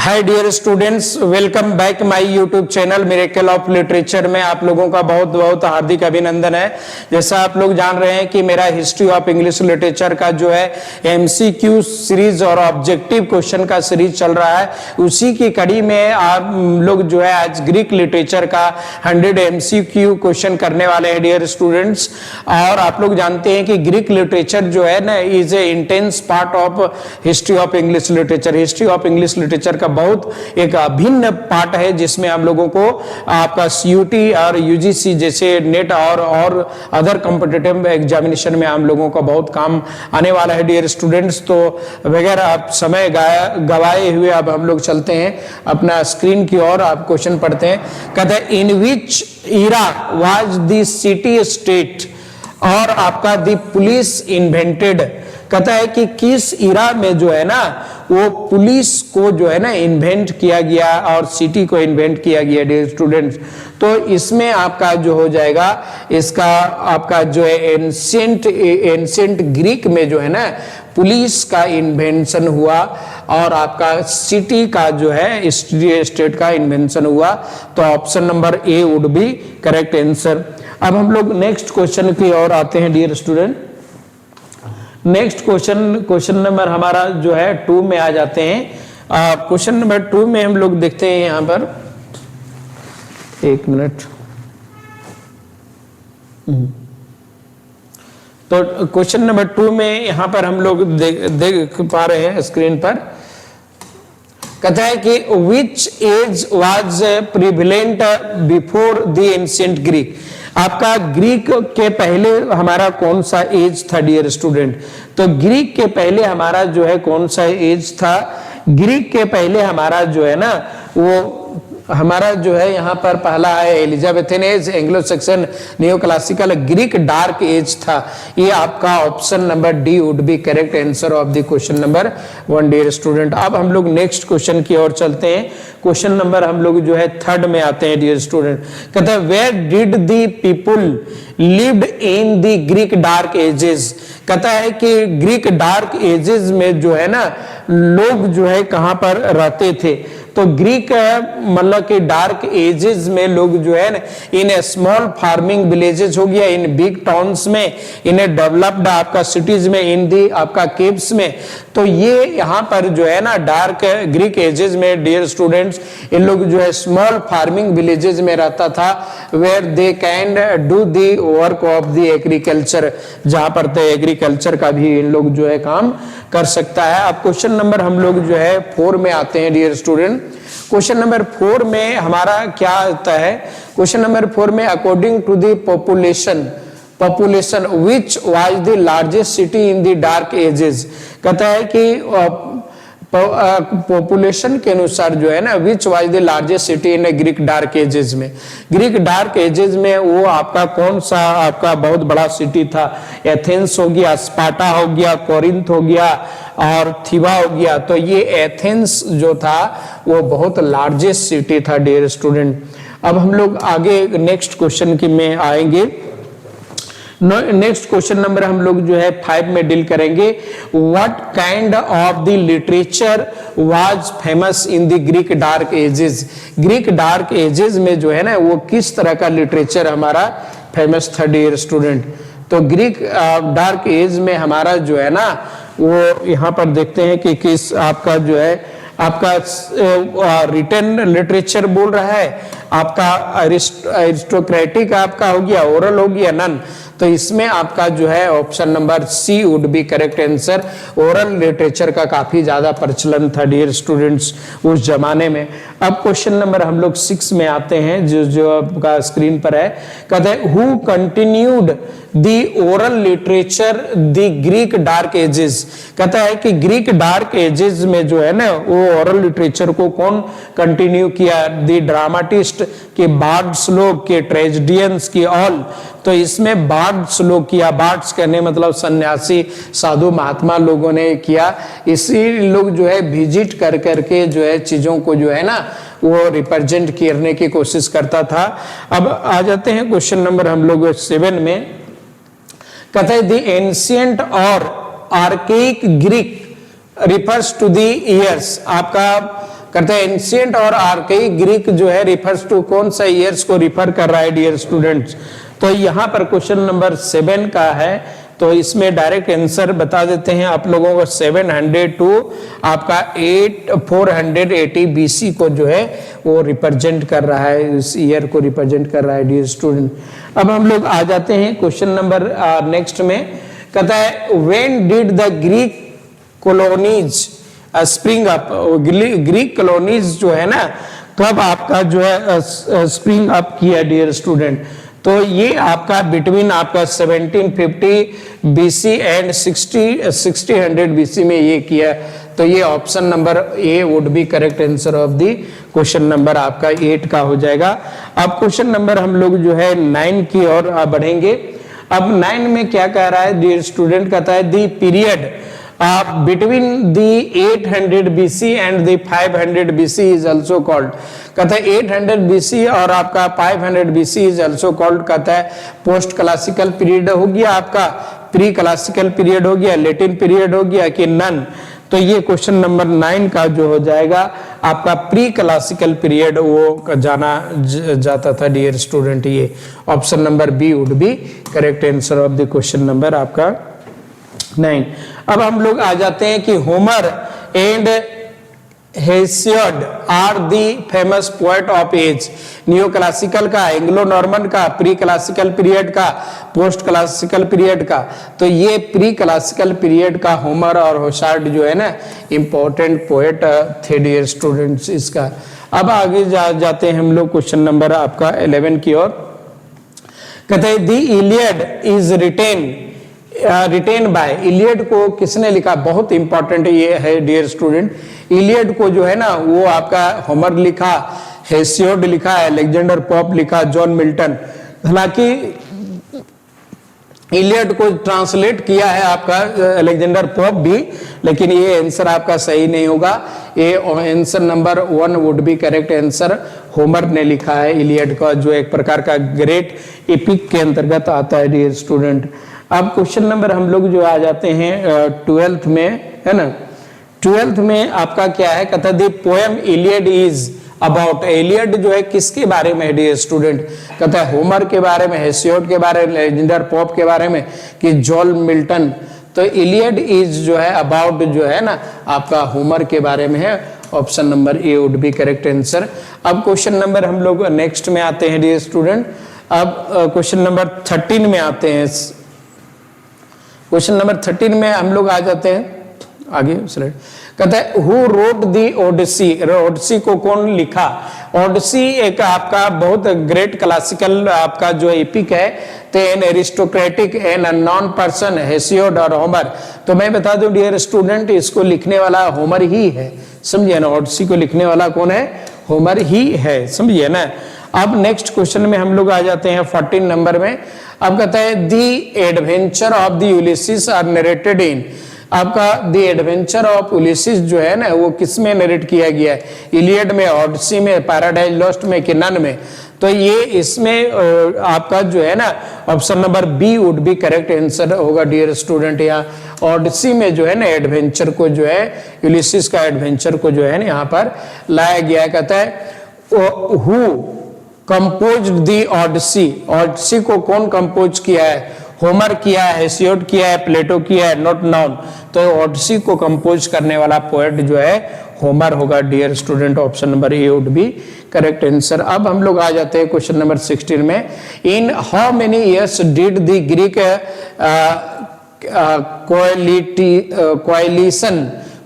Hi dear students, welcome back my YouTube channel miracle of literature में आप लोगों का बहुत बहुत हार्दिक अभिनंदन है। जैसा आप लोग जान रहे हैं कि मेरा हिस्ट्री ऑफ इंग्लिश लिटरेचर का जो है एमसीक्यू सीरीज और ऑब्जेक्टिव क्वेश्चन का सीरीज चल रहा है, उसी की कड़ी में आप लोग जो है आज ग्रीक लिटरेचर का 100 एमसीक्यू क्वेश्चन करने वाले हैं डियर स्टूडेंट्स। और आप लोग जानते हैं कि ग्रीक लिटरेचर जो है ना is a intense part of history of English literature. History of English literature बहुत एक अभिन्न पार्ट है जिसमें हम लोगों को आपका सीयूटी और यूजीसी जैसे नेट और अदर कॉम्पिटिटिव एग्जामिनेशन में हम लोगों का बहुत काम आने वाला है डियर स्टूडेंट्स। तो बगैर आप समय गवाए हुए अब हम लोग चलते हैं अपना स्क्रीन की ओर, आप क्वेश्चन पढ़ते हैं। कहते हैं in which era was the city state और आपका द पुलिस इन्वेंटेड। कहता है कि किस इरा में जो है ना वो पुलिस को जो है ना इन्वेंट किया गया और सिटी को इन्वेंट किया गया डियर स्टूडेंट्स। तो इसमें आपका जो हो जाएगा इसका आपका जो है एंशिएंट ग्रीक में जो है ना पुलिस का इन्वेंशन हुआ और आपका सिटी का जो है स्टेट का इन्वेंशन हुआ। तो option number A would be correct answer. अब हम लोग नेक्स्ट क्वेश्चन की ओर आते हैं dear student. Next question number हमारा जो है 2 में आ जाते हैं। क्वेश्चन नंबर 2 में हम लोग देखते हैं यहां पर, एक मिनट। तो क्वेश्चन नंबर 2 में यहां पर हम लोग देख पा रहे हैं स्क्रीन पर। कहता है कि which age was prevalent before the ancient Greek. आपका ग्रीक के पहले हमारा कौन सा एज था डियर स्टूडेंट। तो ग्रीक के पहले हमारा जो है कौन सा एज था। ग्रीक के पहले हमारा जो है ना वो हमारा जो है यहाँ पर पहला है Elizabethan age, Anglo Saxon, neoclassical, Greek dark age था। ये आपका option number D would be correct answer of the question number 1 dear student. अब हम लोग नेक्स्ट क्वेश्चन की ओर चलते हैं। क्वेश्चन नंबर हम लोग जो है 3rd में आते हैं डियर स्टूडेंट। कहते हैं where did the people lived in the Greek dark ages. कहता है कि ग्रीक डार्क एजेस में जो है ना लोग जो है कहां पर रहते थे। तो ग्रीक मतलब कि डार्क एजेस में लोग जो है ना इन स्मॉल फार्मिंग विलेजेस हो गया, इन बिग टाउन्स में, इन डेवलप्ड आपका सिटीज में, इन दी आपका केव्स में। तो ये यहाँ पर जो है ना डार्क ग्रीक एजेस में डियर स्टूडेंट्स इन लोग जो है स्मॉल फार्मिंग विलेजेस में रहता था, where they can do the work of the agriculture, जहां पर तो एग्रीकल्चर का भी इन लोग जो है काम कर सकता है। अब क्वेश्चन नंबर हम लोग जो है 4 में आते हैं डियर स्टूडेंट। क्वेश्चन नंबर 4 में हमारा क्या आता है। क्वेश्चन नंबर 4 में according to the population which was the largest city in the dark ages. कहता है कि पॉपुलेशन के अनुसार जो है ना which was the largest city in Greek dark ages में। ग्रीक डार्क एजेस में वो आपका कौन सा आपका बहुत बड़ा सिटी था। एथेंस हो गया, स्पार्टा हो गया, कोरिंथ हो गया और थीबा हो गया। तो ये एथेंस जो था वो बहुत लार्जेस्ट सिटी था डियर स्टूडेंट। अब हम लोग आगे नेक्स्ट क्वेश्चन की में आएंगे। नेक्स्ट क्वेश्चन नंबर हम लोग जो है 5 में डील करेंगे। What kind of the literature was famous in the Greek dark edges. Greek dark ages में जो है ना वो किस तरह का लिटरेचर हमारा फेमस था डियर स्टूडेंट। तो ग्रीक डार्क एज में हमारा जो है ना वो यहाँ पर देखते हैं कि किस आपका जो है आपका रिटन लिटरेचर बोल रहा है, आपका अरिस्टोक्रेटिक आपका हो गया, ओरल हो गया, नन। तो इसमें आपका जो है option number C would be correct answer. Oral literature का काफी ज्यादा प्रचलन था डियर स्टूडेंट्स उस जमाने में। अब क्वेश्चन नंबर हम लोग 6 में आते हैं जो आपका स्क्रीन पर है। कहते हैं who continued the oral literature the Greek dark ages. कहता है कि ग्रीक डार्क एजेस में जो है ना वो ओरल लिटरेचर को कौन कंटिन्यू किया। द ड्रामाटिस्ट के बार्ड्स लोग के, ट्रेजेडियंस की, ऑल। तो इसमें बार्ड्स लोग किया, बार्ड्स कहने मतलब सन्यासी साधु महात्मा लोगों ने किया। इसी लोग जो है विजिट कर करके जो है चीजों को जो है ना वो रिप्रेजेंट करने की कोशिश करता था। अब आ जाते हैं क्वेश्चन नंबर हम लोग 7 में। कहते हैं द एंशिएंट और archaic Greek refers to the years. आपका कहते हैं एंशिएंट और आर्काइक ग्रीक जो है रिफर्स टू कौन सा ईयर्स को रिफर कर रहा है डियर स्टूडेंट्स। तो यहाँ पर क्वेश्चन नंबर 7 का है, तो इसमें डायरेक्ट आंसर बता देते हैं आप लोगों को। 700 टू आपका 480 बीसी को जो है वो रिप्रेजेंट कर रहा है, इस ईयर को रिप्रेजेंट कर रहा है डियर स्टूडेंट। अब हम लोग आ जाते हैं क्वेश्चन नंबर नेक्स्ट में। कहता है when did the Greek colonies spring up. Greek colonies जो है ना कब आपका जो है स्प्रिंग अप किया डियर स्टूडेंट। तो ये आपका बिटवीन आपका 1750 बीसी एंड 1600 बीसी में ये किया। तो ये option number A would be correct answer of the question number आपका 8 का हो जाएगा। अब क्वेश्चन नंबर हम लोग जो है 9 की ओर बढ़ेंगे। अब 9 में क्या कह रहा है डियर स्टूडेंट, कहता है the period between the 800 BC and the 500 BC is also called। कहता है 800 BC और आपका 500 BC is also called। कहता है पोस्ट क्लासिकल पीरियड हो गया, आपका प्री क्लासिकल पीरियड हो गया, लेटिन पीरियड हो गया कि नन। तो ये क्वेश्चन नंबर 9 का जो हो जाएगा आपका प्री क्लासिकल पीरियड वो जाना जाता था डियर स्टूडेंट। ये option number B would be correct answer of the question number आपका 9। अब हम लोग आ जाते हैं कि Homer and Hesiod are the famous poet of age. New classical का, एंग्लो नॉर्मन का, प्री क्लासिकल पीरियड का, पोस्ट क्लासिकल पीरियड का। तो ये प्री क्लासिकल पीरियड का होमर और होशार्ड जो है ना इंपॉर्टेंट पोएट थे डियर स्टूडेंट्स इसका। अब आगे जाते हैं हम लोग क्वेश्चन नंबर आपका 11 की ओर। कहते हैं the Iliad is written by. Iliad को किसने लिखा, बहुत इंपॉर्टेंट ये है डियर स्टूडेंट। इलियड को जो है ना वो आपका होमर लिखा, हेसियोड लिखा, अलेक्जेंडर पोप लिखा, जॉन मिल्टन। हालांकि इलियड को ट्रांसलेट किया है आपका अलेक्जेंडर पोप भी, लेकिन ये आंसर आपका सही नहीं होगा। ये answer number 1 would be correct answer. Homer ने लिखा है इलियड का, जो एक प्रकार का ग्रेट एपिक के अंतर्गत आता है डियर स्टूडेंट। अब क्वेश्चन नंबर हम लोग जो आ जाते हैं 12th में, है ना। 12th में आपका क्या है, कहता है the poem Iliad is about. Iliad जो है किसके बारे में है डियर स्टूडेंट, कहता है होमर के बारे में, हेसियोड के बारे में, अलेक्जेंडर पोप के बारे में कि जॉन मिल्टन। तो इलियड इज जो है अबाउट जो है ना आपका होमर के बारे में है। Option number A would be correct answer. अब क्वेश्चन नंबर हम लोग नेक्स्ट में आते हैं डियर स्टूडेंट। अब क्वेश्चन नंबर 13 में आते हैं। क्वेश्चन नंबर 13 में हम लोग आ जाते हैं आगे स्लाइड। कहता है हु रोट दी ओडिसी। ओडिसी को कौन लिखा। ओडिसी एक आपका बहुत ग्रेट क्लासिकल आपका जो एपिक है। तो an aristocratic an unknown person Hesiod और होमर। तो मैं बता दूं डियर स्टूडेंट इसको लिखने वाला होमर ही है, समझिए ना। ओडिसी को लिखने वाला कौन है, होमर ही है, समझिए ना। अब नेक्स्ट क्वेश्चन में हम लोग आ जाते हैं 14 नंबर में। अब कहता है the adventure of the Ulysses are narrated in. आपका द एडवेंचर ऑफ यूलिसिस जो है ना वो किस में नरेट किया गया है, इलियड में, ओडिसी में, पैराडाइज लॉस्ट में कि नन में। तो ये इसमें आपका जो है ना option number B would be correct answer होगा डियर स्टूडेंट। यहाँ ओडिसी में जो है ना एडवेंचर को जो है यूलिसिस का एडवेंचर को जो है ना यहाँ पर लाया गया। कहता है हु कंपोज दी ओडिसी। ओडिसी को कौन कंपोज किया है, होमर किया है, हेसियोड किया है, प्लेटो किया है, नॉट नाउन। तो ओडिसी को कंपोज करने वाला पोएट जो है होमर होगा dear student. Option number A would be correct answer. अब हम लोग आ जाते हैं क्वेश्चन नंबर 16 में। In how many years did the Greek coalition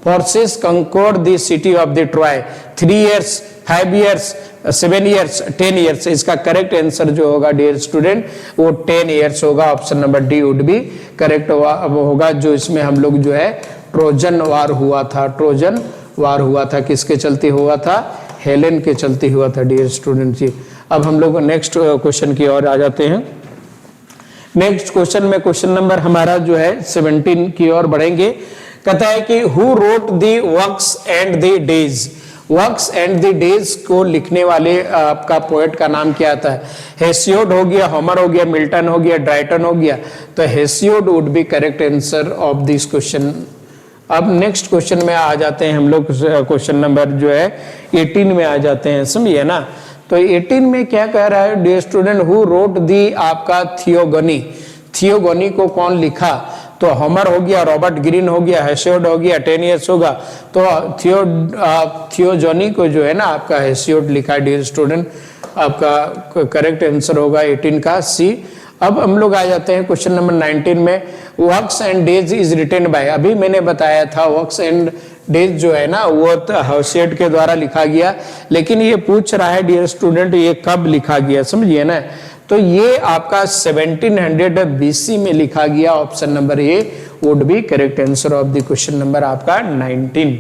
forces conquered the city of the Troy। 3 years, 5 years, 7 years, 10 years। इसका correct answer जो होगा डियर स्टूडेंट वो 10 years होगा। Option number D would be correct होगा। जो इसमें हम लोग जो है ट्रोजन वार हुआ था, ट्रोजन वार हुआ था, किसके चलते हुआ था, हेलेन के चलते हुआ था डियर स्टूडेंट जी। अब हम लोग नेक्स्ट क्वेश्चन की ओर आ जाते हैं। नेक्स्ट क्वेश्चन में क्वेश्चन नंबर हमारा जो है 17 की ओर बढ़ेंगे। कहता है कि who wrote the works and the days. Works and the days को लिखने वाले आपका पोएट का नाम क्या आता है, हेसियोड हो गया, होमर हो गया, मिल्टन हो गया, ड्राइटन हो गया। तो Hesiod would be correct answer of this question अब नेक्स्ट क्वेश्चन में आ जाते हैं हम लोग, क्वेश्चन नंबर जो है 18 में आ जाते हैं, समझिए ना। तो 18 में क्या कह रहा है, डियर स्टूडेंट, हु रोट दी आपका थियोगनी, थियोगनी को कौन लिखा? तो होमर हो गया, रॉबर्ट ग्रीन हो गया, हेसियोड हो गया, टेनियस होगा। तो थियोजनी को जो है ना आपका हेसियोड लिखा है डियर स्टूडेंट, आपका करेक्ट आंसर होगा 18 का सी। अब हम लोग आ जाते हैं क्वेश्चन नंबर 19 में, works and Days is written bye, अभी मैंने बताया था वर्क्स एंड डेज जो है ना वो हेसियोड के द्वारा लिखा गया, लेकिन ये पूछ रहा है डियर स्टूडेंट ये कब लिखा गया, समझिए ना। तो ये आपका 1700 BC में लिखा गया, option number A would be correct answer of the question number आपका 19।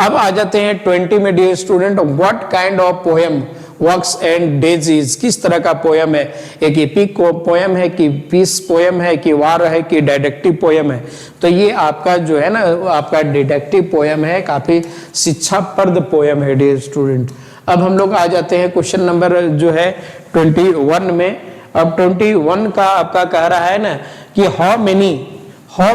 अब आ जाते हैं 20 में dear student, what kind of poem Works and Days is, किस तरह का पोएम है? एक एपिक पोएम है कि पीस पोएम है कि वार है कि डिडक्टिव पोएम है? तो ये आपका जो है ना आपका डिडक्टिव पोएम है, काफी शिक्षाप्रद पोएम है डियर स्टूडेंट। अब हम लोग आ जाते हैं क्वेश्चन नंबर जो है 21 में। अब 21 का आपका कह रहा है ना कि how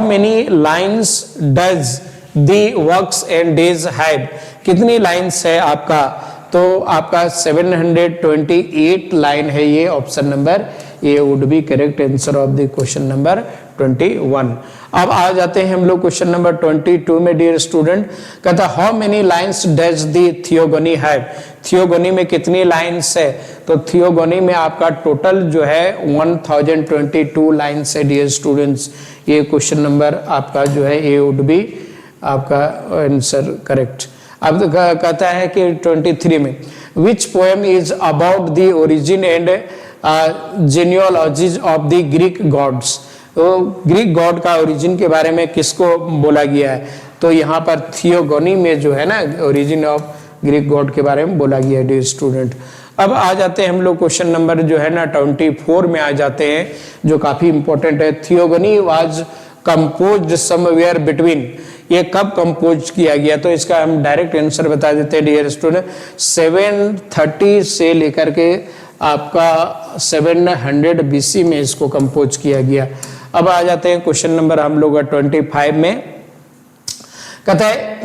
many lines does the works and days have, कितनी लाइन्स है आपका? तो आपका 728 लाइन है ये, option number A would be correct answer of the question number 21। अब आ जाते हैं हम लोग क्वेश्चन नंबर 22 में डियर स्टूडेंट, कहता how many lines does the Theogony have, Theogony में कितनी लाइन्स है? तो थियोगनी में आपका टोटल जो है 1022 लाइन्स है डियर स्टूडेंट्स। ये क्वेश्चन नंबर आपका जो है ए वुड बी आपका आंसर करेक्ट। अब कहता है कि 23 में, which poem is about the origin and genealogies of the Greek gods, तो ग्रीक गॉड का ओरिजिन के बारे में किसको बोला गया है? तो यहाँ पर थियोगनी में जो है ना ओरिजिन ऑफ ग्रीक गॉड के बारे में बोला गया है डियर स्टूडेंट। अब आ जाते हैं हम लोग क्वेश्चन नंबर जो है ना 24 में आ जाते हैं, जो काफी इंपॉर्टेंट है। थियोगनी वाज कंपोज्ड समवेयर बिटवीन, ये कब कंपोज किया गया? तो इसका हम डायरेक्ट आंसर बता देते हैं डियर स्टूडेंट, 730 से लेकर के आपका 700 BC में इसको कंपोज किया गया। अब आ जाते हैं क्वेश्चन नंबर हम लोग 25 में, कहता है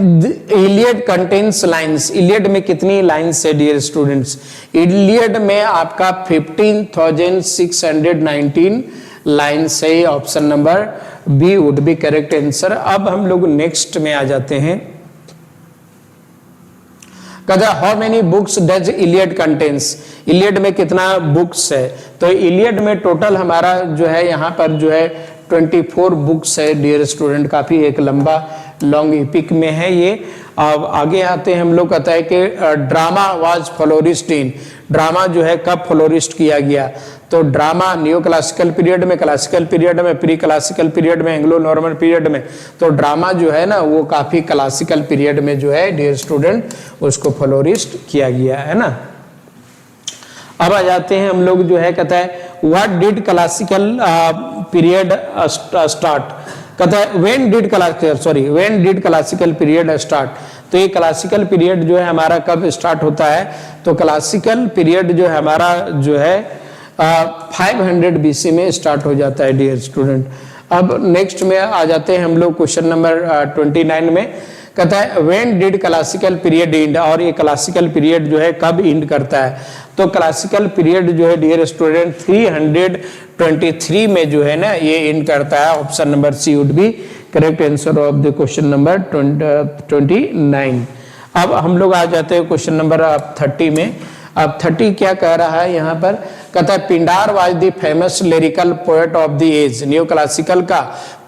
इलियड कंटेन्स लाइन्स, इलियड में कितनी लाइन्स है डियर स्टूडेंट्स? इलियड में आपका 15,619 लाइन्स है, option number B would be correct answer. अब हम लोग नेक्स्ट में आ जाते हैं, कहता है how many books does Iliad contains, Iliad में कितना बुक्स है? तो इलियड में टोटल हमारा जो है यहाँ पर जो है 24 बुक्स है डियर स्टूडेंट, काफी एक लंबा लॉन्ग एपिक में है ये। अब आगे आते हैं हम लोग, कहता है कि drama was flourished in, drama जो है कब फ्लोरिस्ट किया गया? तो ड्रामा न्यू क्लासिकल पीरियड में, क्लासिकल पीरियड में, प्री क्लासिकल पीरियड में, एंग्लो नॉर्मन पीरियड में। तो ड्रामा जो है ना वो काफी क्लासिकल पीरियड में जो है डियर स्टूडेंट उसको फ्लोरिस्ट किया गया है ना। अब आ जाते हैं हम लोग जो है, कहता है what did classical period start, कहता है when did classical period start. तो ये क्लासिकल पीरियड जो है हमारा कब स्टार्ट होता है? तो क्लासिकल पीरियड जो है हमारा जो है 500 BC में स्टार्ट हो जाता है डियर स्टूडेंट। अब नेक्स्ट में आ जाते हैं हम लोग क्वेश्चन नंबर 29 में, कहता है when did classical period and, और ये क्लासिकल पीरियड जो है कब एंड करता है? तो क्लासिकल पीरियड जो है डियर स्टूडेंट 323 में जो है ना ये एंड करता है, option number C would be correct answer of the question number 29। अब हम लोग आ जाते हैं क्वेश्चन नंबर 30 में। अब 30 क्या कह रहा है यहाँ पर, कहता है Pindar was the famous lyrical poet of the age, new classical का,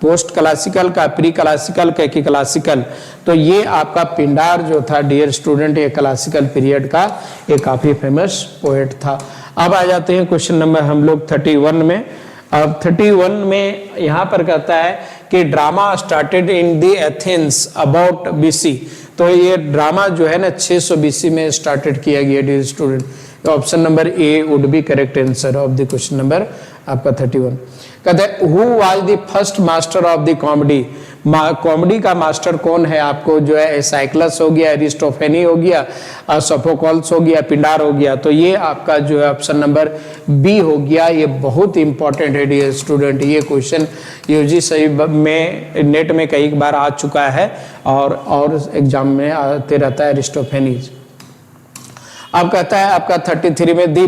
पोस्ट क्लासिकल का, प्री क्लासिकल का कि क्लासिकल? तो ये आपका पिंडार जो था डियर स्टूडेंट ये क्लासिकल पीरियड का ये काफी फेमस पोएट था। अब आ जाते हैं क्वेश्चन नंबर हम लोग 31 में। अब 31 में यहाँ पर कहता है कि drama started in the Athens about BC, तो ये ड्रामा जो है ना 600 BC में स्टार्टेड किया गया dear student. Option number A would be correct answer of the question number आपका 31। कहते हैं who was the first master of the comedy, comedy का मास्टर कौन है, आपको जो है साइक्लस हो गया, एरिस्टोफेनी हो गया, सोफोक्लस हो गया, पिंडार हो गया। तो ये आपका जो है ऑप्शन नंबर बी हो गया। ये बहुत इंपॉर्टेंट है डियर स्टूडेंट, ये क्वेश्चन यूजीसी में नेट में कई बार आ चुका है और एग्जाम में आते रहता है एरिस्टोफेनीज। अब कहता है आपका 33 में the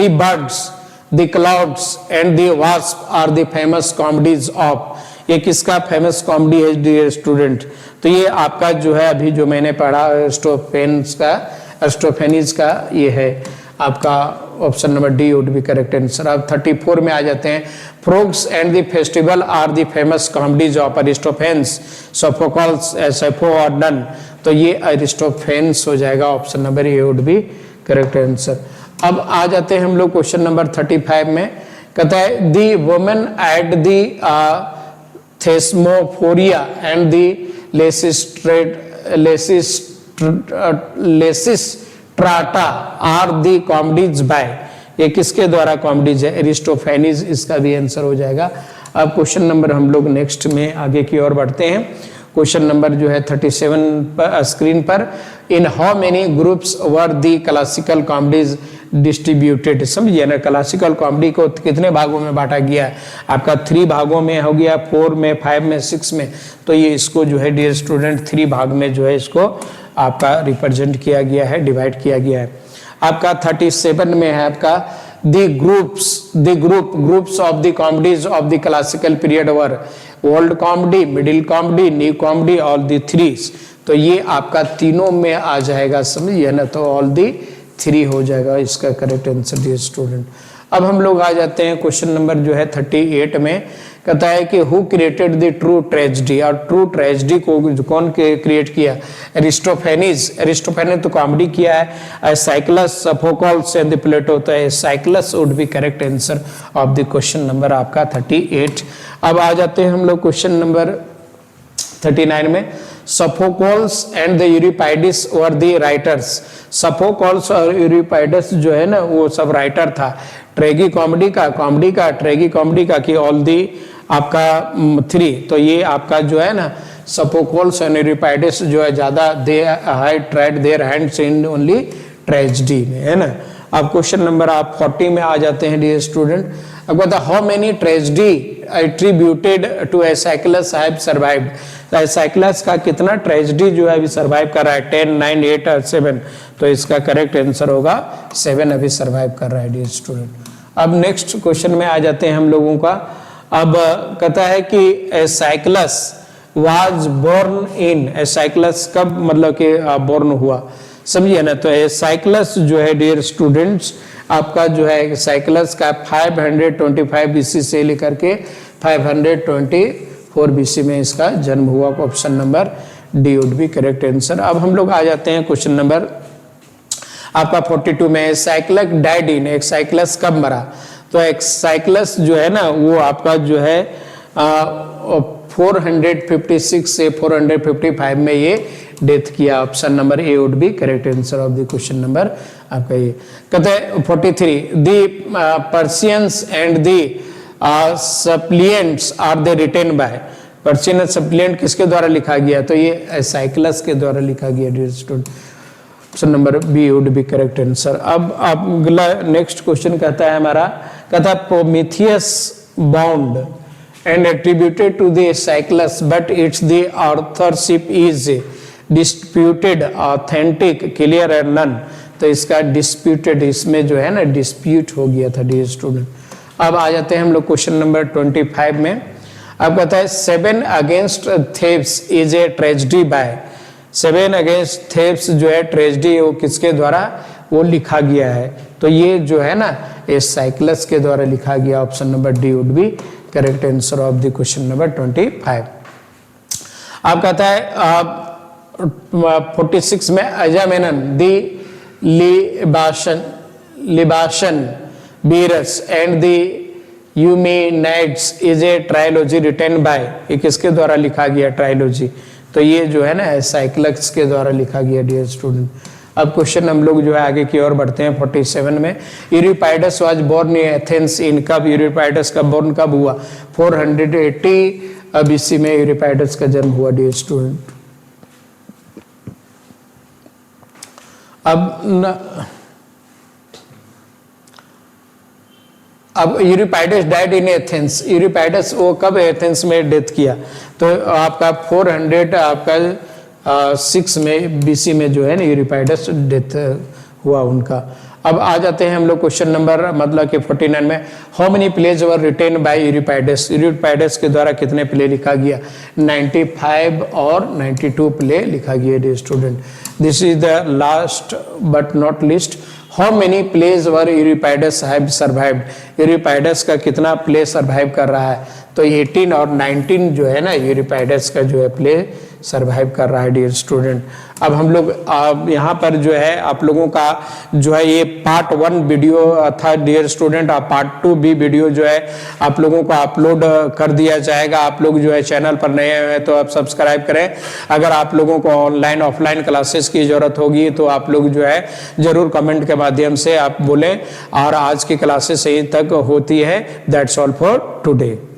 birds, the clouds and the wasp are the famous comedies of, ये किसका फेमस कॉमेडी है डियर स्टूडेंट? तो ये आपका जो है अभी जो मैंने पढ़ा एरिस्टोफेनीज का ये है आपका option number D would be correct answer. अब 34 में आ जाते हैं, frogs and the festival are the famous comedies of Aristophanes, Sophocles, Sappho और नन। तो ये अरिस्टोफेन्स हो जाएगा, option number A would be correct answer. अब आ जाते हैं हम लोग क्वेश्चन नंबर 35 में, कहता है the women at the Thesmophoria and the Lysistrata are the comedies by, ये किसके द्वारा कॉमेडीज है? एरिस्टोफेनीज इसका भी आंसर हो जाएगा। अब क्वेश्चन नंबर हम लोग नेक्स्ट में आगे की ओर बढ़ते हैं। क्वेश्चन नंबर जो है 37 पर स्क्रीन पर, in how many groups were the classical comedies distributed, समझिए ना, क्लासिकल कॉमेडी को कितने भागों में बांटा गया है? आपका 3 भागों में हो गया, 4 में, 5 में, 6 में। तो ये इसको जो है डियर स्टूडेंट 3 भाग में जो है इसको आपका रिप्रेजेंट किया गया है, डिवाइड किया गया है। आपका 37 में है आपका groups of the comedies of the classical period were old comedy, middle comedy, new comedy, all the threes. तो ये आपका तीनों में आ जाएगा, समझिए ना, तो ऑल दी 3 हो जाएगा इसका करेक्ट आंसर डियर स्टूडेंट। अब हम लोग आ जाते हैं क्वेश्चन नंबर जो है 38 में, कहता है कि who created the true tragedy, और ट्रू ट्रेजेडी को कौन क्रिएट किया? एरिस्टोफेनीज। एरिस्टोफेनीज तो कॉमेडी किया है, Aeschylus, Sophocles and the Plato. तो Aeschylus would be correct answer of the question number आपका 38। अब आ जाते हैं हम लोग क्वेश्चन नंबर 39 में, Sophocles and the Euripides were the writers. Sophocles और यूरिपाइडिस जो है ना वो सब राइटर था, ट्रेगी कॉमेडी का, ट्रेगी कॉमेडी का कि ऑल दी आपका 3। तो ये आपका जो है ना सोफोक्लस और यूरिपाइडिस जो है ज्यादा they high tried their hands in only tragedy में, है ना। अब क्वेश्चन नंबर आप 40 में आ जाते हैं डियर स्टूडेंट। अब बता how many tragedy attributed to Aeschylus have survived, Aeschylus का कितना ट्रेजेडी जो है अभी सर्वाइव कर रहा है? 10, 9, 8 और 7। तो इसका करेक्ट आंसर होगा 7 अभी सर्वाइव कर रहा है डियर स्टूडेंट। अब नेक्स्ट क्वेश्चन में आ जाते हैं हम लोगों का। अब कहता है कि एसाइक्लस वाज बोर्न इन, एसाइक्लस कब मतलब कि बोर्न हुआ, समझिए ना। तो एसाइक्लस जो है डियर स्टूडेंट्स आपका जो है साइक्लस का 525 बीसी से लेकर के 524 बीसी में इसका जन्म हुआ। Option number D would be correct answer. अब हम लोग आ जाते हैं क्वेश्चन नंबर आपका 42 में, साइक्लस डाइड इन, एक साइक्लस कब मरा? तो एक साइक्लस जो है ना वो आपका जो है 456 से 455 में ये डेथ किया। Option number A would be correct answer of the question number आपका ये। कहते हैं 43, the Persians and the suppliants are they written by, Persian suppliant किसके द्वारा लिखा गया? तो ये साइक्लस के द्वारा लिखा गया dear student. Option number B would be correct answer. अब अगला नेक्स्ट क्वेश्चन कहता है हमारा, कहता है Prometheus bound and attributed to the Cyclus, but it's the authorship is disputed, authentic, clear and none। तो इसका disputed, इसमें जो है ना dispute हो गया था डियर स्टूडेंट। अब आ जाते हैं हम लोग क्वेश्चन नंबर 25 में। अब कहता है 7 against thieves is a tragedy by, 7 against thieves जो है ट्रेजेडी वो किसके द्वारा वो लिखा गया है? तो ये जो है ना ये साइक्लस के द्वारा लिखा गया। Option number D would be correct answer of the question number 25। आप कहता है 46 में, Agamemnon the libation bearers and the Eumenides is a trilogy written by, ये किसके द्वारा लिखा गया ट्रायोलॉजी? तो ये जो है ना साइक्लस के द्वारा लिखा गया डियर स्टूडेंट। अब क्वेश्चन हम लोग जो है आगे की ओर बढ़ते हैं 47 में, यूरिपाइडस वाज बोर्न इन एथेंस इन, कब यूरिपाइडस का बोर्न कब हुआ? 480 अब इसी में यूरिपाइडस का जन्म हुआ डियर स्टूडेंट। अब यूरिपाइडस डाइड इन एथेंस। यूरिपाइडस वो कब एथेंस में डेथ किया, तो आपका 400 आपका 6 में बीसी में जो है ना यूरिपाइडस डेथ हुआ उनका। अब आ जाते हैं हम लोग क्वेश्चन नंबर मतलब कि 49 में। How many plays were written by Euripides. Euripides के द्वारा कितने प्ले लिखा गया, 95 और 92 प्ले लिखा गया dear student. This is the last but not least. How many plays were Euripides have survived. Euripides का कितना प्ले सर्वाइव कर रहा है, तो 18 और 19 जो है ना यूरिपाइडस का जो है प्ले सर्वाइव कर रहा है डियर स्टूडेंट। अब हम लोग यहाँ पर जो है आप लोगों का जो है ये पार्ट 1 वीडियो था डियर स्टूडेंट। और पार्ट 2 भी वीडियो जो है आप लोगों को अपलोड कर दिया जाएगा। आप लोग जो है चैनल पर नए हैं तो आप सब्सक्राइब करें। अगर आप लोगों को ऑनलाइन ऑफलाइन क्लासेस की जरूरत होगी तो आप लोग जो है जरूर कमेंट के माध्यम से आप बोलें। और आज की क्लासेस यहीं तक होती है। That's all for today.